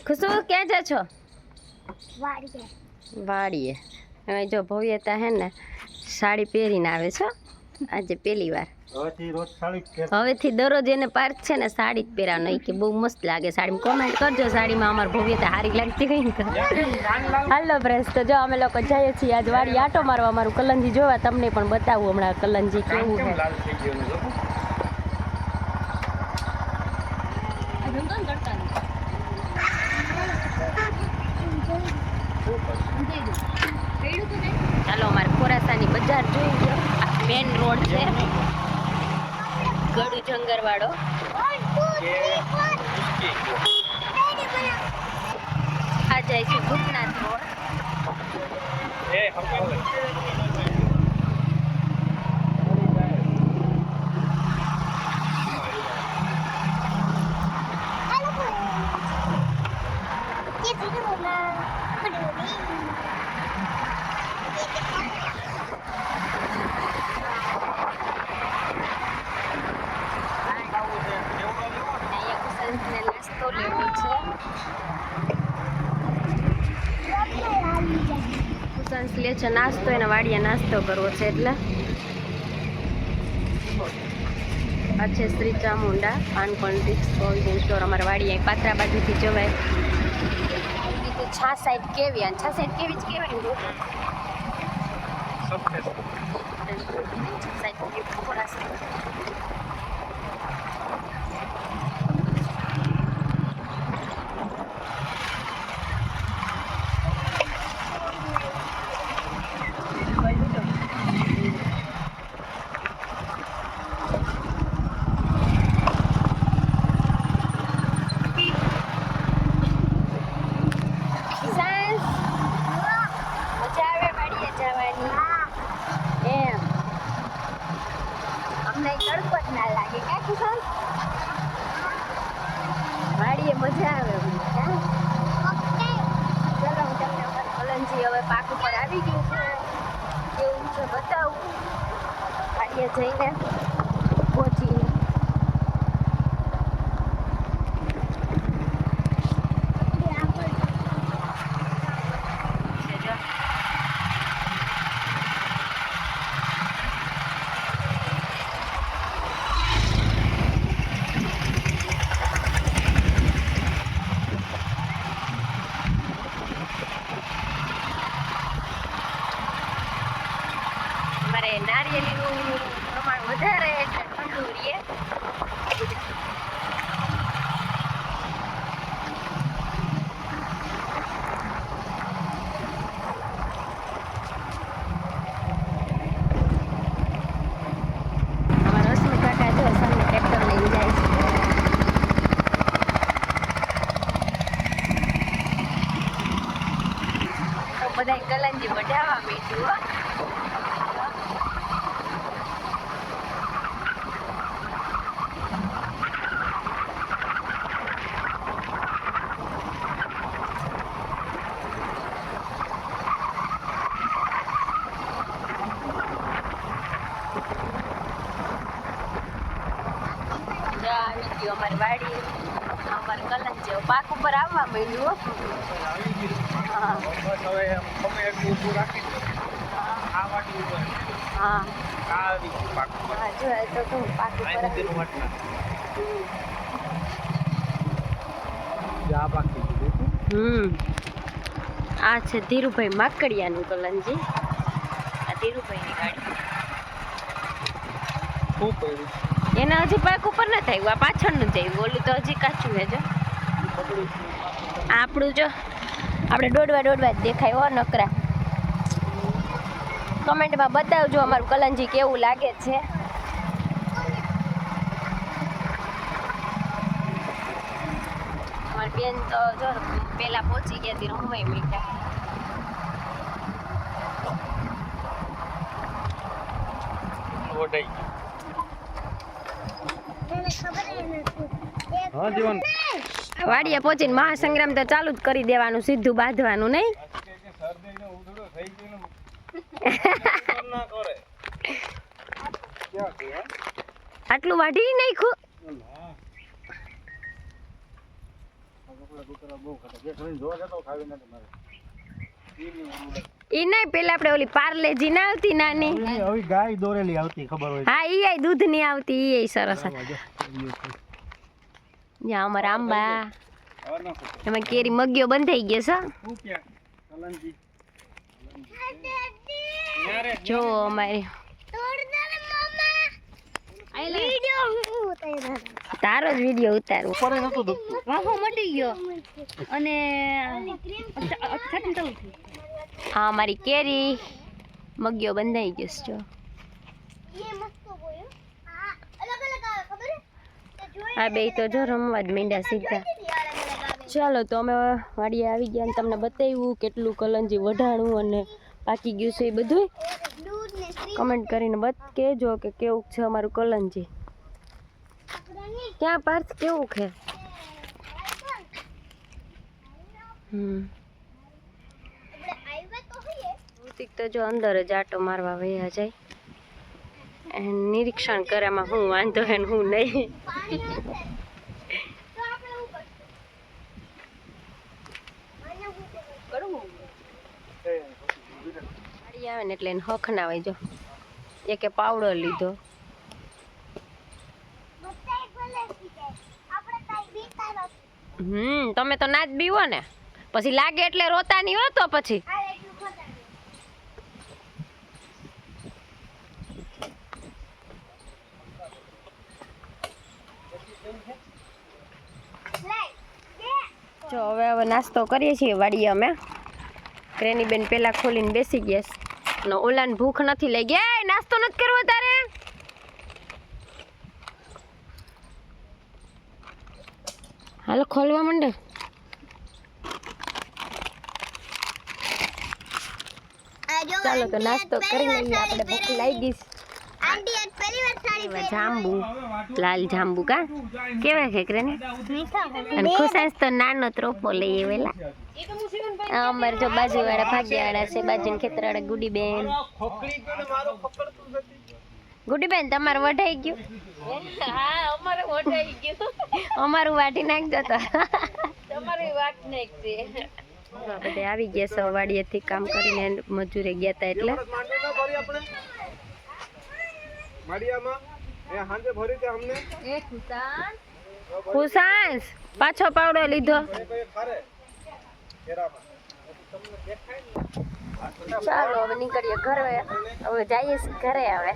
ખુશુ ક્યાં જા છો? વાડીએ. વાડીએ. હવે જો ભવ્યતા હે ને સાડી પહેરીને આવે છો આજે પહેલી વાર. હવેથી દરરોજ એને પાર્ક છે ને સાડી જ પહેરાવાનો કે બહુ મસ્ત લાગે સાડી. કોમેન્ટ કરજો સાડીમાં અમાર ભવ્યતા સારી લાગતી કઈ ને. હાલો પ્રેસ તો જો અમે લોકો જઈએ છીએ આજ વાડી આટો મારવા અમારું કલંજી જોવા. તમને પણ બતાવું હમણાં કલંજી કેવું છે. ચાલો અમારે ખોરાસાની બજાર જોઈ ગયો. આ મેન રોડ છે ગડુ જંગરવાળો. આ જાય છે ભૂતનાથ રોડ. નાસ્તો લેવો છે. કુસંસ લે છે નાસ્તો, એના વાડીએ નાસ્તો કરવો છે એટલે. આ છે શ્રી ચામુંડા પાનકોણ ડિક્સ પ્રોવિઝન સ્ટોર. અમારા વાડીએ પાત્રા બાજુથી જવાય. છા સાઈડ કેવી અને છા સાઈડ કેવી જ કહેવાય વાડીએ મજા આવે. ચલો હું તમને કલંજી હવે પાક ઉપર આવી ગયું છે કેવું છે બતાવું. વાડીએ જઈને પહોંચીને નારિયેળીનું પ્રમાણ વધારે એટલે ઠંડુ રહીએ. અમારા રશ્મિ કાકા જો સામે ટ્રેક્ટર લઈને જાય છે. તો બધા કલંજી વઢાવા મીઠું. અમારી વાડી અમારે કલંજી પાક ઉપર આવવા માંડ્યું. આ છે ધીરુભાઈ માકડિયાનું કલંજી. આ ધીરુભાઈની ગાડી. એના હજી પાક ઉપર ન થાય. આ પાછળનું જ આવ્યું. ઓલું તો હજી કાચું છે. જો આપણું જો આપણે દોડવા જ દેખાય હો નકરા. કમેન્ટમાં બતાવજો અમારું કલંજી કેવું લાગે છે. અમારી બેન તો જો પેલા પહોંચી ગયા હતી રમવાય મીઠા. વાડીએ પહોંચીને મહાસંગ્રામ તો ચાલુ જ કરી દેવાનું, સીધું બાંધવાનું નહીં. આટલું વાઢી નાખ્યું. ઈ નહીં, પેલા આપણે ઓલી પાર્લેજી ના આવતી નાની, હવે ગાય દોરેલી આવતી ખબર હોય. હા ઈ આય દૂધ ની આવતી, ઈ આય સરસ. જ્યાં અમારા આંબા એમાં કેરી મગ્યો બંધાઈ ગયો છે. જો અમારે તારો જ વિડીયો ઉતારું. ઉપર નતું દુખતું. વાહો મટી ગયો અને હા અમારી કેરી મગ્યો બંધાઈ ગયો છે. જો આ બે તો જો રમવા જ માંડ્યા સીધા. ચાલો તો અમે વાડીએ આવી ગયા અને તમને બતાવ્યું કેટલું કલંજી વઢાણું અને પાકી ગયું છે એ બધું. કમેન્ટ કરીને કહેજો કે કેવું છે અમારું કલંજી. ક્યાં પાર્થ કેવું છે? તો જો અંદર જ આટો મારવા વયા જાય, નિરીક્ષણ કરવામાં હું વાંધો હે ને હું નહીં. આવે ને એટલે એને હખ ના હોય. જો એકે પાવડર લીધો. તમે તો ના જ બીવો ને, પછી લાગે એટલે રોતા નહીં હો. તો પછી જો હવે નાસ્તો કરીએ છીએ વાડીએ અમે. ક્રેની બેન પેલા ખોલીને બેસી ગયા ને ઓલાને ભૂખ નથી લઈ ગયા. નાસ્તો નથી કરવો તારે? હાલો ખોલવા માંડે. ચાલો તો નાસ્તો કરી લઈએ, આપણે ભૂખ લાગી. જાંબુ, લાલ જાંબુ કા કેવા છે ક્રેની? અને ખુશાશ તો નાનો ત્રોપો લઈ આવેલા. અમારે જો બાજુવાળા ભાગ્યવાળા છે, બાજુના ખેતરવાળા ગુડીબેન. ગુડીબેન તમારે વઢાઈ ગયું? હા અમારે વઢાઈ ગયું. અમારું વાટી નાખજો તો. તમારું વાટ નાખજે. બધે આવી ગયા છે વાડીએથી કામ કરીને મજૂરે ગયા હતા એટલે. ખુશાશ પાછો પાવડો લીધો. ચાલો હવે નીકળીએ ઘરે. હવે જઈએ ઘરે. હવે